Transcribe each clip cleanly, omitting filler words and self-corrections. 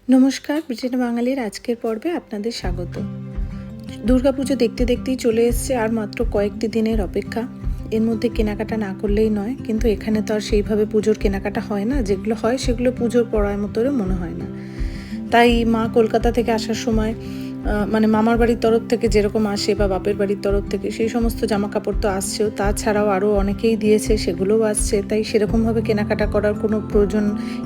নমস্কার, ব্রিটেন বাঙালির আজকের পর্বে আপনাদের স্বাগত। দুর্গাপুজো দেখতে দেখতেই চলে এসছে, আর মাত্র কয়েকটি দিনের অপেক্ষা। এর মধ্যে কেনাকাটা না করলেই নয়, কিন্তু এখানে তো আর সেইভাবে পুজোর কেনাকাটা হয় না। যেগুলো হয় সেগুলো পুজোর পড়ার মতোও মনে হয় না। তাই মা কলকাতা থেকে আসার সময় মানে মামার বাড়ির তরফ থেকে যেরকম আসে বা বাপের বাড়ির তরফ থেকে সেই সমস্ত জামা কাপড় তো আসছেও, তাছাড়াও আরও অনেকেই দিয়েছে, সেগুলোও আসছে। তাই সেরকমভাবে কেনাকাটা করার কোনো প্রয়োজন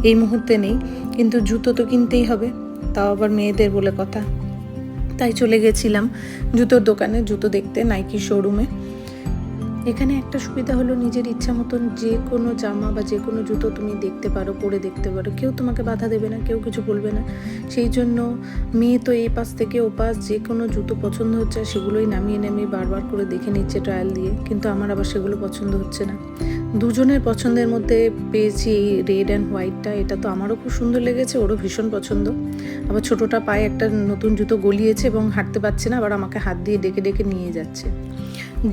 এই মুহূর্তে নেই, কিন্তু জুতো তো কিনতেই হবে, তাও আবার মেয়েদের বলে কথা। তাই চলে গেছিলাম জুতোর দোকানে জুতো দেখতে, নাইকি শোরুমে। এখানে একটা সুবিধা হলো, নিজের ইচ্ছা মতন যে কোনো জামা বা যে কোনো জুতো তুমি দেখতে পারো, পরে দেখতে পারো, কেউ তোমাকে বাধা দেবে না, কেউ কিছু বলবে না। সেই জন্য মেয়ে তো এই পাশ থেকে ও পাশ যে কোনো জুতো পছন্দ হচ্ছে সেগুলোই নামিয়ে বারবার করে দেখে নিচ্ছে ট্রায়াল দিয়ে, কিন্তু আমার আবার সেগুলো পছন্দ হচ্ছে না। দুজনের পছন্দের মধ্যে পেয়েছি এই রেড অ্যান্ড হোয়াইটটা। এটা তো আমারও খুব সুন্দর লেগেছে, ওরও ভীষণ পছন্দ। আবার ছোটোটা পায়ে একটা নতুন জুতো গলিয়েছে এবং হাঁটতে পারছে না, আবার আমাকে হাত দিয়ে ডেকে ডেকে নিয়ে যাচ্ছে।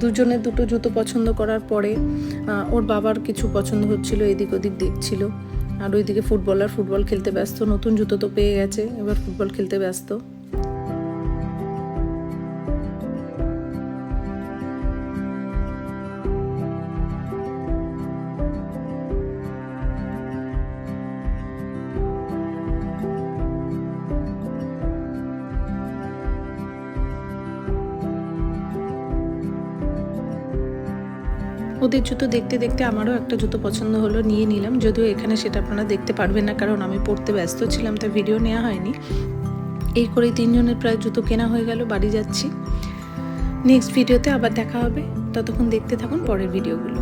দুজনে দুটো জুতো পছন্দ করার পরে ওর বাবার কিছু পছন্দ হচ্ছিল, এদিক ওদিক দেখছিল। আর ওইদিকে ফুটবল খেলতে ব্যস্ত। নতুন জুতো তো পেয়ে গেছে, এবার ফুটবল খেলতে ব্যস্ত। ওদের জুতো দেখতে দেখতে আমারও একটা জুতো পছন্দ হলো, নিয়ে নিলাম। যদিও এখানে সেটা আপনারা দেখতে পারবেন না, কারণ আমি পড়তে ব্যস্ত ছিলাম, তাই ভিডিও নেওয়া হয়নি। এই করেই তিনজনের প্রায় জুতো কেনা হয়ে গেল, বাড়ি যাচ্ছি। নেক্সট ভিডিওতে আবার দেখা হবে, ততক্ষণ দেখতে থাকুন পরের ভিডিওগুলো।